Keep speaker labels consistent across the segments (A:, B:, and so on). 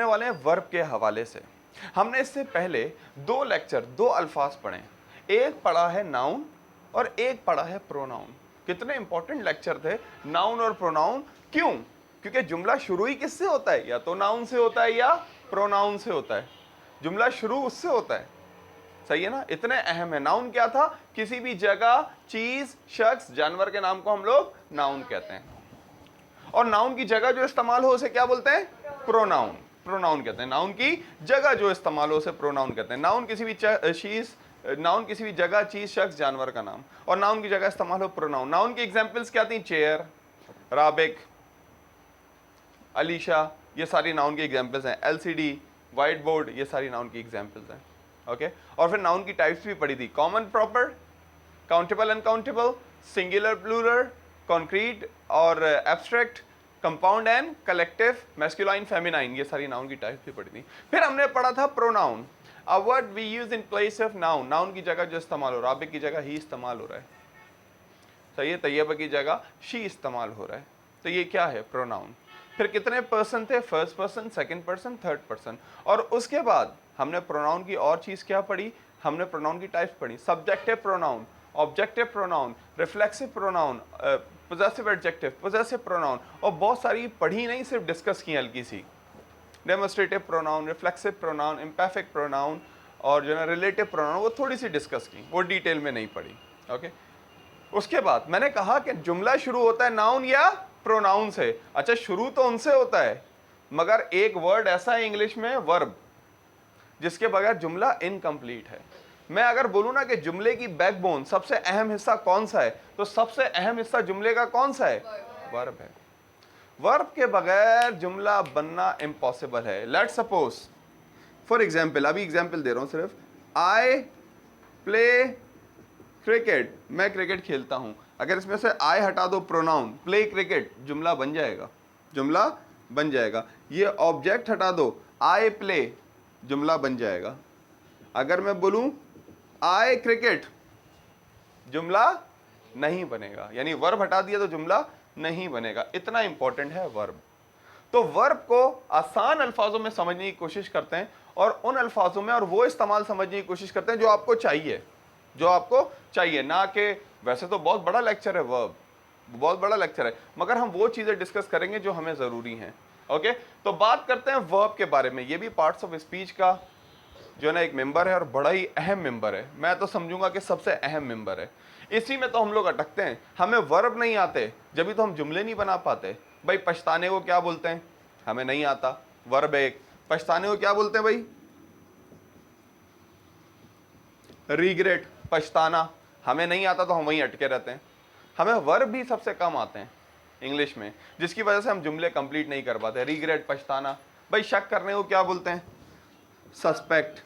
A: करने वाले हैं वर्ब के हवाले से। हमने इससे पहले दो लेक्चर, दो अल्फाज पढ़े। एक पढ़ा है नाउन और एक पढ़ा है प्रोनाउन। कितने इंपॉर्टेंट लेक्चर थे नाउन और प्रोनाउन। क्यों? क्योंकि जुमला शुरू ही किससे होता है? या तो नाउन से होता है या प्रोनाउन से होता है। जुमला शुरू उससे होता है, सही है ना? इतने अहम है। नाउन क्या था? किसी भी जगह, चीज, शख्स, जानवर के नाम को हम लोग नाउन कहते हैं। और नाउन की जगह जो इस्तेमाल हो उसे क्या बोलते हैं? प्रोनाउन। प्रोनाउन कहते हैं। नाउन की जगह जो इस्तेमाल हो उसे प्रोनाउन कहते हैं। नाउन किसी भी चीज, नाउन किसी भी जगह, चीज, शख्स, जानवर का नाम, और नाउन की जगह इस्तेमाल हो प्रोनाउन। नाउन की एग्जांपल्स क्या थी? चेयर, राबिक, अलीशा, ये सारी नाउन की एग्जांपल्स हैं। एलसीडी, व्हाइट बोर्ड, ये सारी नाउन की एग्जांपल्स हैं। ओके, और फिर नाउन की टाइप्स भी पढ़ी थी। Common, proper, countable, uncountable, singular, plural, concrete और abstract, compound and collective, masculine, feminine, ये सारी नाउन की टाइप्स भी पढ़ी थी। फिर हमने पढ़ा था pronoun, a word we use in place of noun. Noun की जगह जो इस्तेमाल हो, राबिक की जगह ही इस्तेमाल हो रहा है, सही है। तैयबा की जगह शी इस्तेमाल हो रहा है, तो ये क्या है? प्रोनाउन। फिर कितने पर्सन थे? First person, second person, third person. और उसके बाद हमने प्रोनाउन की और चीज क्या पढ़ी? हमने प्रोनाउन की टाइप्स पढ़ी। Subjective pronoun, objective pronoun, reflexive pronoun, possessive adjective, possessive pronoun, और बहुत सारी पढ़ी नहीं, सिर्फ डिस्कस की हल्की सी। Demonstrative pronoun, reflexive pronoun, emphatic pronoun, और जो है रिलेटिव प्रोनाउन, वो थोड़ी सी डिस्कस की, वो डिटेल में नहीं पढ़ी। ओके, उसके बाद मैंने कहा कि जुमला शुरू होता है नाउन या प्रोनाउन से। अच्छा, शुरू तो उनसे होता है, मगर एक वर्ड ऐसा है इंग्लिश में, वर्ब, जिसके बगैर जुमला इनकम्प्लीट है। मैं अगर बोलूं ना कि जुमले की बैकबोन, सबसे अहम हिस्सा कौन सा है, तो सबसे अहम हिस्सा जुमले का कौन सा है? वर्ब है। वर्ब के बगैर जुमला बनना इम्पॉसिबल है। लेट्स सपोज, फॉर एग्जाम्पल, अभी एग्जाम्पल दे रहा हूं सिर्फ, आई प्ले क्रिकेट, मैं क्रिकेट खेलता हूं। अगर इसमें से आई हटा दो, प्रोनाउन, प्ले क्रिकेट, जुमला बन जाएगा, जुमला बन जाएगा। ये ऑब्जेक्ट हटा दो, आई प्ले, जुमला बन जाएगा। अगर मैं बोलूं आई क्रिकेट, जुमला नहीं बनेगा। यानी वर्ब हटा दिया तो जुमला नहीं बनेगा। इतना इंपॉर्टेंट है वर्ब। तो वर्ब को आसान अल्फाजों में समझने की कोशिश करते हैं, और उन अल्फाजों में और वो इस्तेमाल समझने की कोशिश करते हैं जो आपको चाहिए, जो आपको चाहिए। ना कि वैसे तो बहुत बड़ा लेक्चर है वर्ब, बहुत बड़ा लेक्चर है, मगर हम वो चीजें डिस्कस करेंगे जो हमें जरूरी हैं। ओके, तो बात करते हैं वर्ब के बारे में। ये भी पार्ट्स ऑफ स्पीच का जो है ना एक मेंबर है, और बड़ा ही अहम मेंबर है। मैं तो समझूंगा कि सबसे अहम मेंबर है। इसी में तो हम लोग अटकते हैं। हमें वर्ब नहीं आते, जब भी तो हम जुमले नहीं बना पाते। भाई पछताने को क्या बोलते हैं? हमें नहीं आता, वर्ब एक। पछताने को क्या बोलते हैं भाई? रिग्रेट, पछताना। हमें नहीं आता तो हम वहीं अटके रहते हैं। हमें वर्ब भी सबसे कम आते हैं इंग्लिश में, जिसकी वजह से हम जुमले कंप्लीट नहीं कर पाते। रिग्रेट, पछताना। भाई शक करने को क्या बोलते हैं? सस्पेक्ट,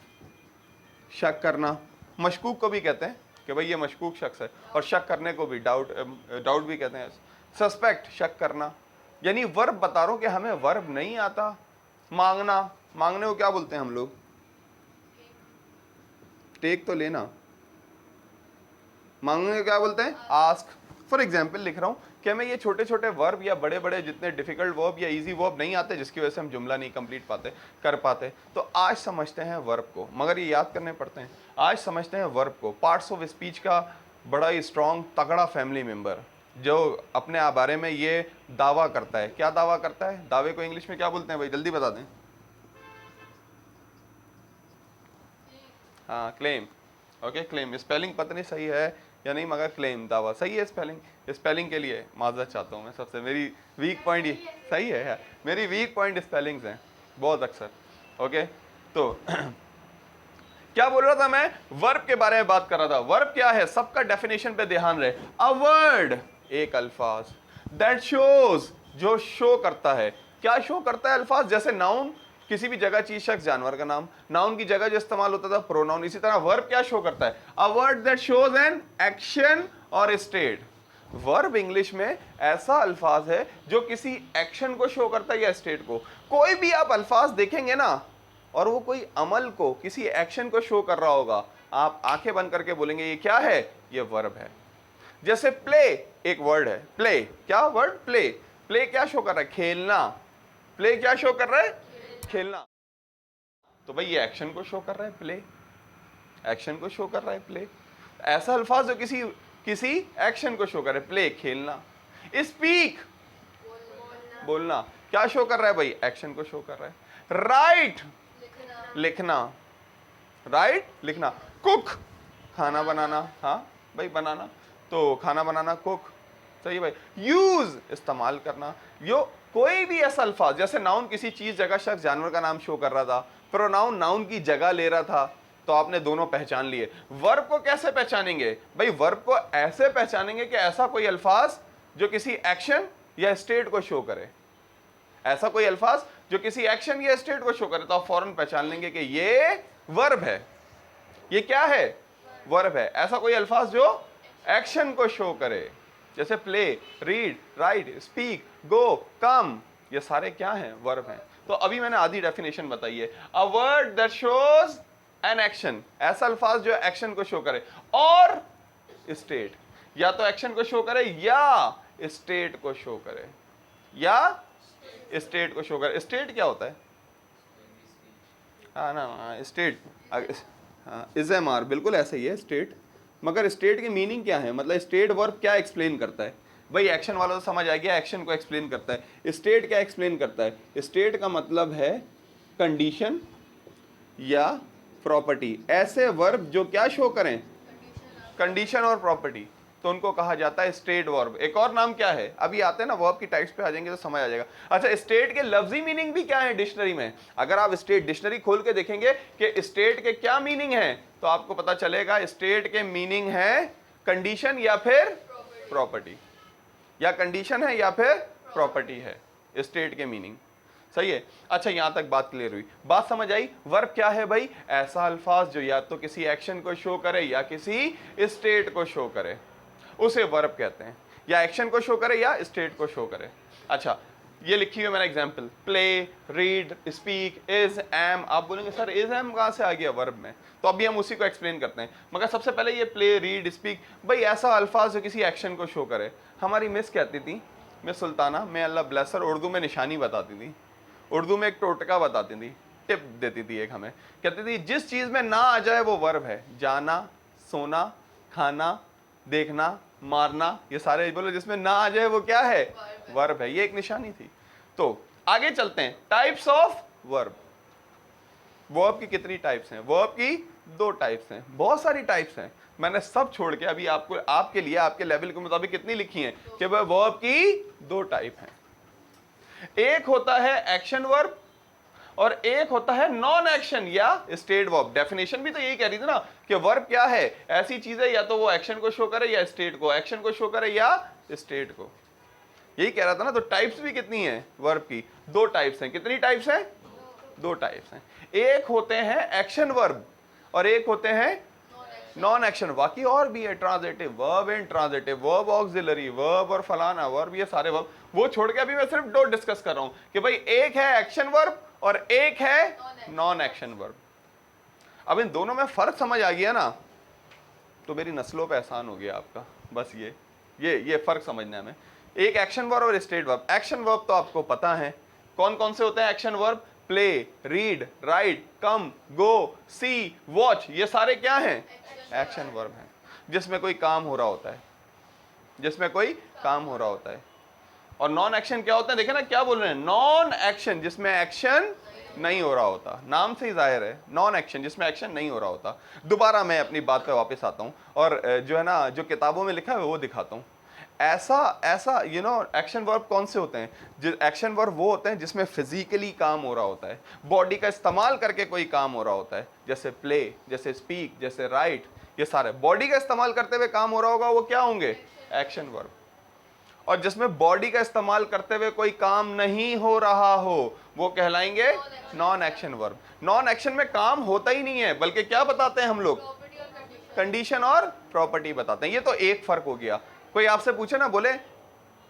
A: शक करना। मशकूक को भी कहते हैं कि भाई ये मशकूक शख्स है, और शक करने को भी डाउट, डाउट भी कहते हैं। सस्पेक्ट, शक करना। यानी वर्ब बता रहा हूं कि हमें वर्ब नहीं आता। मांगना, मांगने को क्या बोलते हैं हम लोग? टेक तो लेना। मांगने को क्या बोलते हैं? आस्क। फॉर एग्जाम्पल लिख रहा हूं कि हमें ये छोटे छोटे वर्ब या बड़े बड़े जितने डिफिकल्ट वर्ब या इजी वर्ब नहीं आते, जिसकी वजह से हम जुमला नहीं कंप्लीट कर पाते। तो आज समझते हैं वर्ब को, मगर ये याद करने पड़ते हैं। आज समझते हैं वर्ब को, पार्ट्स ऑफ स्पीच का बड़ा ही स्ट्रॉन्ग तगड़ा फैमिली मेंबर, जो अपने बारे में ये दावा करता है। क्या दावा करता है? दावे को इंग्लिश में क्या बोलते हैं भाई? जल्दी बता दें। हाँ, क्लेम। Okay, claim. स्पेलिंग पता नहीं सही है या नहीं, मगर क्लेम, दावा सही है। स्पेलिंग, स्पेलिंग के लिए माजरत चाहता हूँ मैं सबसे। मेरी वीक पॉइंट ये सही है यार, मेरी वीक पॉइंट स्पेलिंग्स हैं बहुत अक्सर। ओके, तो क्या बोल रहा था मैं? वर्ब के बारे में बात कर रहा था। वर्ब क्या है? सबका डेफिनेशन पे ध्यान रहे। अ वर्ड, एक अल्फाज, दैट शोज, जो शो करता है। क्या शो करता है? अल्फाज। जैसे नाउन किसी भी जगह, चीज, शख्स, जानवर का नाम, नाउन की जगह जो इस्तेमाल होता था प्रोनाउन। इसी तरह वर्ब क्या शो करता है? A word that shows an action और स्टेट। वर्ब इंग्लिश में ऐसा अल्फाज है जो किसी एक्शन को शो करता है या स्टेट को। कोई भी आप अल्फाज देखेंगे ना, और वो कोई अमल को, किसी एक्शन को शो कर रहा होगा, आप आंखें बंद करके बोलेंगे ये क्या है? ये वर्ब है। जैसे प्ले एक वर्ड है। प्ले क्या वर्ड? प्ले। प्ले क्या शो कर रहा है? खेलना। प्ले क्या शो कर रहा है? खेलना, तो भाई ये एक्शन को शो कर रहा है, प्ले, एक्शन को शो कर रहा है, प्ले। ऐसा अल्फाज जो किसी किसी एक्शन को शो करे, प्ले, खेलना। स्पीक, बोलना, क्या शो कर रहा है भाई? एक्शन को शो कर रहा है। राइट, लिखना, राइट, लिखना। कुक, खाना बनाना, हाँ भाई बनाना, तो खाना बनाना, कुक, सही भाई। यूज, इस्तेमाल करना। यो कोई भी ऐसा अल्फाज, जैसे नाउन किसी चीज, जगह, शख्स, जानवर का नाम शो कर रहा था, प्रोनाउन नाउन की जगह ले रहा था, तो आपने दोनों पहचान लिए। वर्ब को कैसे पहचानेंगे भाई? वर्ब को ऐसे पहचानेंगे कि ऐसा कोई अल्फाज जो किसी एक्शन या स्टेट को शो करे, ऐसा कोई अल्फाज जो किसी एक्शन या स्टेट को शो करे, तो आप फौरन पहचान लेंगे कि ये वर्ब है। ये क्या है? वर्ब है। ऐसा कोई अल्फाज जो एक्शन को शो करे, जैसे प्ले, रीड, राइट, स्पीक, गो, कम, ये सारे क्या हैं? वर्ब हैं। तो अभी मैंने आधी डेफिनेशन बताई है। A word that shows an action, ऐसा अल्फाज जो एक्शन को शो करे, और स्टेट, या तो एक्शन को शो करे या स्टेट को शो करे, या स्टेट को शो करे। स्टेट क्या होता है? हाँ ना, स्टेट, इज़म आर, बिल्कुल ऐसे ही है स्टेट। मगर स्टेट की मीनिंग क्या है? मतलब स्टेट वर्ब क्या एक्सप्लेन करता है भाई? एक्शन वाला तो समझ आ गया, एक्शन को एक्सप्लेन करता है। स्टेट क्या एक्सप्लेन करता है? स्टेट का मतलब है कंडीशन या प्रॉपर्टी। ऐसे वर्ब जो क्या शो करें? कंडीशन और प्रॉपर्टी, तो उनको कहा जाता है स्टेट वर्ब। एक और नाम क्या है? अभी आते हैं ना वर्ब की टाइप्स पे आ जाएंगे तो समझ आ जाएगा। अच्छा, स्टेट के लफ्जी मीनिंग भी क्या है डिक्शनरी में? अगर आप स्टेट डिक्शनरी खोल के देखेंगे कि स्टेट के क्या मीनिंग है, तो आपको पता चलेगा स्टेट के मीनिंग है कंडीशन या फिर प्रॉपर्टी, या कंडीशन है या फिर प्रॉपर्टी है स्टेट के मीनिंग। सही है। अच्छा, यहां तक बात क्लियर हुई, बात समझ आई। वर्ब क्या है भाई? ऐसा अल्फाज जो या तो किसी एक्शन को शो करे या किसी स्टेट को शो करे, उसे वर्ब कहते हैं। या एक्शन को शो करे या स्टेट को शो करे। अच्छा, ये लिखी हुई मैंने example, play, read, speak, is, am. आप बोलेंगे सर इज एम कहां से आ गया वर्ब में? तो अभी हम उसी को एक्सप्लेन करते हैं। मगर सबसे पहले ये प्ले, रीड, स्पीक, भाई ऐसा अल्फाज जो किसी एक्शन को शो करे। हमारी मिस कहती थी, मिस सुल्ताना, मैं अल्लाह ब्लेस हर, उर्दू में निशानी बताती थी, उर्दू में एक टोटका बताती थी, टिप देती थी एक हमें। कहती थी जिस चीज में ना आ जाए वो वर्ब है। जाना, सोना, खाना, देखना, मारना, ये सारे बोलो जिसमें ना आ जाए वो क्या है? वर्ब है। ये एक निशानी थी। तो आगे चलते हैं, टाइप्स ऑफ वर्ब। वर्ब की कितनी टाइप्स हैं? वर्ब की 2 टाइप्स हैं। बहुत सारी टाइप्स हैं, मैंने सब छोड़ के अभी आपको, आपके लिए, आपके लेवल के मुताबिक कितनी लिखी हैं कि वह वर्ब की 2 टाइप हैं। एक होता है एक्शन वर्ब और एक होता है नॉन एक्शन या स्टेट वर्ब। डेफिनेशन भी तो यही कह रही थी ना कि वर्ब क्या है? ऐसी चीज है या तो वो एक्शन को शो करे या स्टेट को, एक्शन को शो करे या स्टेट को, यही कह रहा था ना। तो टाइप्स भी कितनी हैं वर्ब की? 2 टाइप्स हैं। कितनी टाइप्स हैं? 2 टाइप्स हैं। एक होते हैं एक्शन वर्ब और एक होते हैं नॉन एक्शन। बाकी और भी है, transitive verb, intransitive verb, auxiliary verb और फलाना वर्ब, ये सारे वर्ब, वो छोड़ के अभी मैं सिर्फ 2 डिस्कस कर रहा हूं कि भाई एक है एक्शन वर्ब और एक है नॉन एक्शन वर्ब। अब इन दोनों में फर्क समझ आ गया ना, तो मेरी नस्लों पे एहसान हो गया आपका। बस ये फर्क समझना है हमें। एक एक्शन वर्ब और स्टेट वर्ब। एक्शन वर्ब तो आपको पता है कौन कौन से होते हैं action verb? Play, read, write, come, go, see, watch, ये सारे क्या हैं? एक्शन वर्ब हैं, जिसमें कोई काम हो रहा होता है, जिसमें कोई काम हो रहा होता है। और नॉन एक्शन क्या होता है? देखे ना क्या बोल रहे हैं, नॉन एक्शन, जिसमें एक्शन नहीं हो रहा होता। नाम से ही जाहिर है, नॉन एक्शन, जिसमें एक्शन नहीं हो रहा होता। दोबारा मैं अपनी बात पे वापस आता हूं और जो है ना, जो किताबों में लिखा है वो दिखाता हूं। ऐसा एक्शन वर्ब कौन से होते हैं? एक्शन वर्ब वो होते हैं जिसमें फिजिकली काम हो रहा होता है, बॉडी का इस्तेमाल करके कोई काम हो रहा होता है। जैसे प्ले, जैसे स्पीक, जैसे राइट, ये सारे बॉडी का इस्तेमाल करते हुए काम हो रहा होगा, वो क्या होंगे? Action verb. और जिसमें बॉडी का इस्तेमाल करते हुए कोई काम नहीं हो रहा हो, वो कहलाएंगे non action verb. Non action में काम होता ही नहीं है, बल्कि क्या बताते हैं हम लोग? कंडीशन और प्रॉपर्टी बताते हैं। ये तो एक फर्क हो गया। कोई आपसे पूछे ना, बोले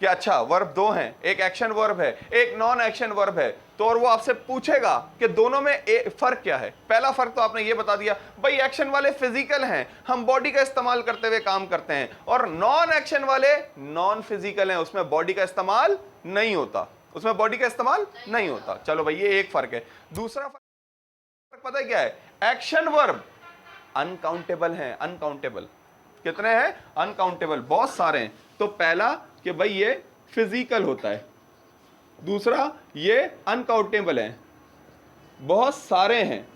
A: कि अच्छा वर्ब 2 हैं, एक एक्शन वर्ब है, एक नॉन एक्शन वर्ब है, तो और वो आपसे पूछेगा कि दोनों में फर्क क्या है? पहला फर्क तो आपने ये बता दिया, भाई एक्शन वाले फिजिकल हैं, हम बॉडी का इस्तेमाल करते हुए काम करते हैं, और नॉन एक्शन वाले नॉन फिजिकल हैं, उसमें बॉडी का इस्तेमाल नहीं होता, उसमें बॉडी का इस्तेमाल नहीं होता। चलो भाई ये एक फर्क है। दूसरा फर्क पता है क्या है? एक्शन वर्ब अनकाउंटेबल हैं, अनकाउंटेबल। कितने हैं? अनकाउंटेबल, बहुत सारे हैं। तो पहला कि भाई ये फिजिकल होता है, दूसरा ये अनकाउंटेबल है, बहुत सारे हैं,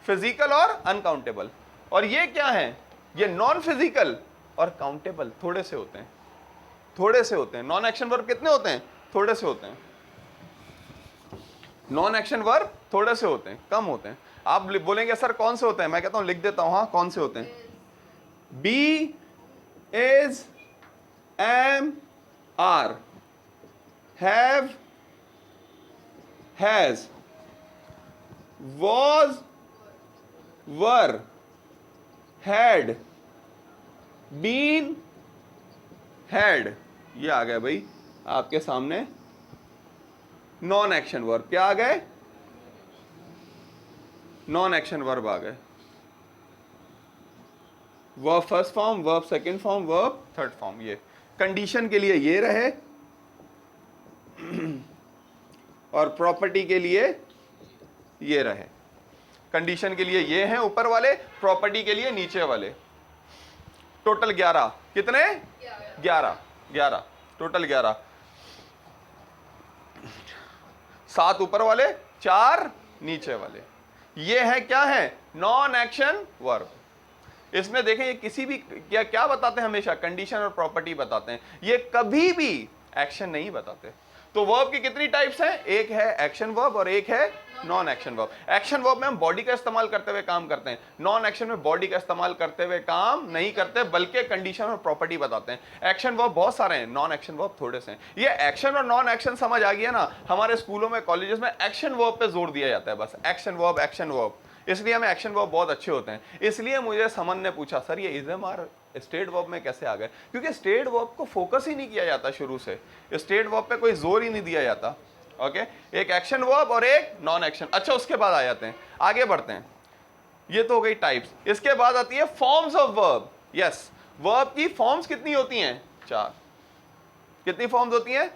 A: फिजिकल और अनकाउंटेबल। और ये क्या है? ये नॉन फिजिकल और काउंटेबल, थोड़े से होते हैं, थोड़े से होते हैं। नॉन एक्शन वर्ब कितने होते हैं? थोड़े से होते हैं। नॉन एक्शन वर्ब थोड़े से होते हैं, कम होते हैं। आप बोलेंगे सर कौन से होते हैं? मैं कहता हूं लिख देता हूं, हाँ कौन से होते हैं? Be, is, am, are, have, has, was, were, had, been, had। ये आ गए भाई आपके सामने नॉन एक्शन वर्ब। क्या आ गए? नॉन एक्शन वर्ब आ गए। Verb first form, verb second form, verb third form. ये कंडीशन के लिए ये रहे और प्रॉपर्टी के लिए ये रहे। कंडीशन के लिए ये हैं ऊपर वाले, प्रॉपर्टी के लिए नीचे वाले। टोटल 11। कितने? 11 टोटल 11। 7 ऊपर वाले, 4 नीचे वाले। ये है क्या है? Non action verb. इसमें देखें ये किसी भी क्या बताते हैं? हमेशा कंडीशन और प्रॉपर्टी बताते हैं, ये कभी भी एक्शन नहीं बताते। तो वर्ब की कितनी टाइप्स हैं? एक है एक्शन वर्ब और एक है non action verb. Action verb में हम बॉडी का इस्तेमाल करते हुए काम करते हैं, नॉन एक्शन में बॉडी का इस्तेमाल करते हुए काम नहीं करते, बल्कि कंडीशन और प्रॉपर्टी बताते हैं। एक्शन वर्ब बहुत सारे हैं, नॉन एक्शन वर्ब थोड़े से हैं। ये एक्शन और नॉन एक्शन समझ आ गया ना? हमारे स्कूलों में, कॉलेजेस में एक्शन वर्ब पे जोर दिया जाता है, बस एक्शन वर्ब, एक्शन वर्ब। इसलिए हमें एक्शन वर्ब बहुत अच्छे होते हैं। इसलिए मुझे समन ने पूछा सर ये is am are state verb में कैसे आ गए? क्योंकि स्टेट वर्ब को फोकस ही नहीं किया जाता शुरू से, स्टेट वर्ब पे कोई जोर ही नहीं दिया जाता। ओके, एक एक्शन वर्ब और एक नॉन एक्शन। अच्छा, उसके बाद आ जाते हैं, आगे बढ़ते हैं। ये तो हो गई टाइप्स। इसके बाद आती है forms of verb. Yes, verb की फॉर्म्स कितनी होती हैं? 4। कितनी फॉर्म्स होती हैं?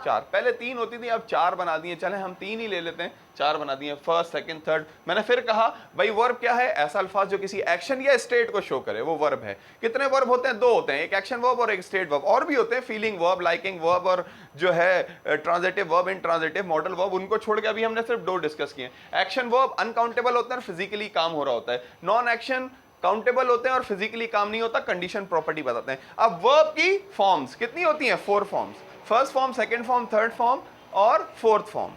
A: 4। पहले 3 होती थी, अब 4 बना दिए। चले हम 3 ही ले लेते हैं, 4 बना दिए, फर्स्ट, सेकंड, थर्ड। मैंने फिर कहा भाई वर्ब क्या है? ऐसा अल्फाज जो किसी एक्शन या स्टेट को शो करे, वो वर्ब है। कितने वर्ब होते हैं? 2 होते हैं, एक एक्शन वर्ब और एक स्टेट वर्ब। और भी होते हैं, फीलिंग वर्ब, लाइकिंग वर्ब और जो है transitive verb, intransitive, modal verb. उनको छोड़ के अभी हमने सिर्फ 2 डिस्कस किए। एक्शन वर्ब अनकाउंटेबल होते हैं और फिजिकली काम हो रहा होता है। नॉन एक्शन काउंटेबल होते हैं और फिजिकली काम नहीं होता, कंडीशन प्रॉपर्टी बताते हैं। अब वर्ब की फॉर्म्स कितनी होती हैं? 4 forms. First form, second form, third form और फोर्थ फॉर्म।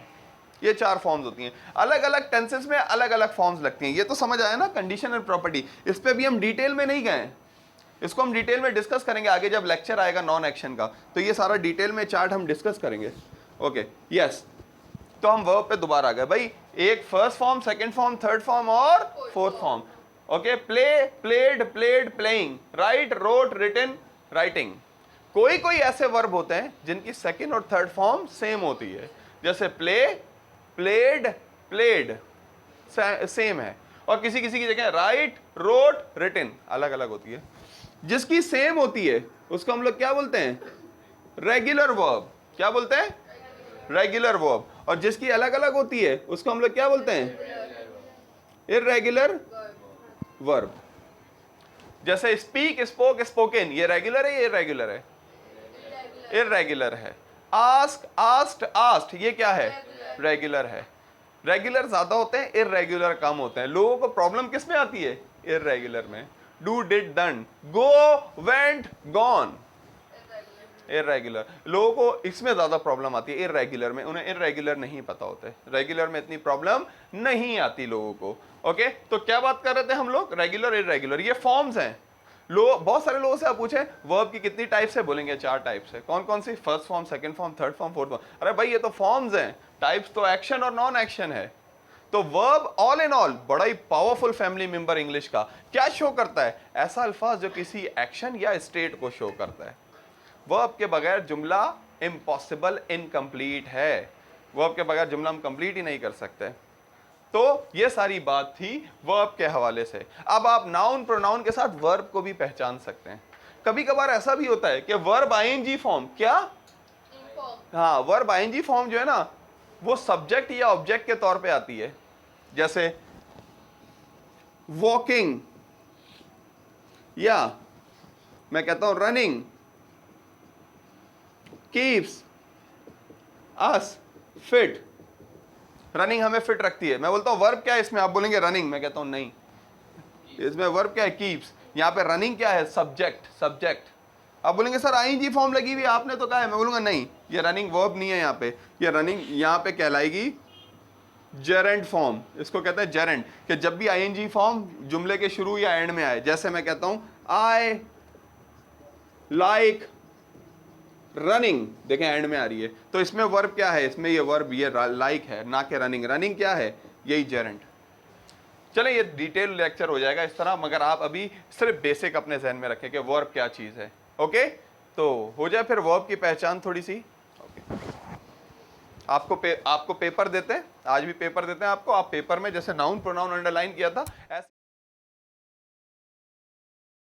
A: ये 4 फॉर्म्स होती हैं। अलग अलग टेंसेस में अलग अलग फॉर्म्स लगती हैं। ये तो समझ आया ना कंडीशन एंड प्रॉपर्टी। इस पे भी हम डिटेल में नहीं गए, इसको हम डिटेल में डिस्कस करेंगे आगे जब लेक्चर आएगा नॉन एक्शन का, तो ये सारा डिटेल में चार्ट हम डिस्कस करेंगे। Okay, yes. तो हम वर्ब पे दोबारा आ गए भाई, एक first form, second form, third form और fourth form. Okay, play, played, played, playing, write, wrote, written, writing. कोई कोई ऐसे वर्ब होते हैं जिनकी सेकंड और थर्ड फॉर्म सेम होती है, जैसे प्ले, प्लेड, प्लेड सेम है, और किसी किसी की जगह राइट, रोट, रिटन अलग अलग होती है। जिसकी सेम होती है उसको हम लोग क्या बोलते हैं? Regular verb. क्या बोलते हैं? Regular verb. और जिसकी अलग अलग होती है उसको हम लोग क्या बोलते हैं? Irregular verb. जैसे स्पीक, स्पोक, स्पोकन, ये रेगुलर है, ये इर्रेगुलर है? इर्रेगुलर है। आस्क, आस्क्ड, आस्क्ड, ये क्या है? रेगुलर है। रेगुलर ज्यादा होते हैं, इर्रेगुलर कम होते हैं। लोगों को प्रॉब्लम किस में आती है? इर्रेगुलर में। Do, did, done, go, went, gone, irregular. लोगों को इसमें ज्यादा प्रॉब्लम आती है, इर्रेगुलर में। उन्हें इर्रेगुलर नहीं पता होता है, रेगुलर में इतनी प्रॉब्लम नहीं आती लोगों को। ओके, तो क्या बात कर रहे थे हम लोग? रेगुलर, इर्रेगुलर, ये फॉर्म्स हैं। बहुत सारे लोगों से आप पूछे वर्ब की कितनी टाइप्स है, बोलेंगे 4 टाइप्स है। कौन कौन सी? First form, second form, third form, fourth form. अरे भाई ये तो फॉर्म्स हैं, टाइप्स तो एक्शन और नॉन एक्शन है। तो वर्ब ऑल इन ऑल बड़ा ही पावरफुल फैमिली मेंबर इंग्लिश का। क्या शो करता है? ऐसा अल्फाज जो किसी एक्शन या स्टेट को शो करता है। वर्ब के बगैर जुमला इम्पॉसिबल, इनकम्प्लीट है। वर्ब के बगैर जुमला हम कंप्लीट ही नहीं कर सकते। तो ये सारी बात थी वर्ब के हवाले से। अब आप नाउन, प्रोनाउन के साथ वर्ब को भी पहचान सकते हैं। कभी कभार ऐसा भी होता है कि वर्ब आईएनजी फॉर्म क्या हाँ, वर्ब आईएनजी फॉर्म जो है ना वो सब्जेक्ट या ऑब्जेक्ट के तौर पे आती है। जैसे वॉकिंग, या मैं कहता हूं running, keeps us fit. Running हमें फिट रखती है। मैं बोलता हूं वर्ब क्या है इसमें, आप बोलेंगे रनिंग, मैं कहता हूं नहीं, इसमें वर्ब क्या है, कीप्स। यहां पे रनिंग क्या है, सब्जेक्ट, सब्जेक्ट। आप बोलेंगे सर आईएनजी फॉर्म लगी हुई आपने तो कहा है, मैं बोलूंगा नहीं, ये रनिंग वर्ब नहीं है यहाँ पे, ये रनिंग यहाँ पे कहलाएगी जेरेंट फॉर्म। इसको कहते हैं जेरेंट, कि जब भी आईएनजी फॉर्म जुमले के शुरू या एंड में आए, जैसे मैं कहता हूं आई लाइक रनिंग, देखें एंड में आ रही है, तो इसमें वर्ब क्या है, इसमें ये वर्ब ये लाइक है, ना कि रनिंग। रनिंग क्या है, यही जेरेंट। चलें ये डिटेल लेक्चर हो जाएगा इस तरह, मगर आप अभी सिर्फ बेसिक अपने जहन में रखें कि वर्ब क्या चीज़ है। ओके, तो हो जाए फिर वर्ब की पहचान थोड़ी सी। ओके, आपको पेपर देते हैं, आज भी पेपर देते हैं आपको। आप पेपर में जैसे नाउन प्रोनाउन अंडरलाइन किया था, ऐसे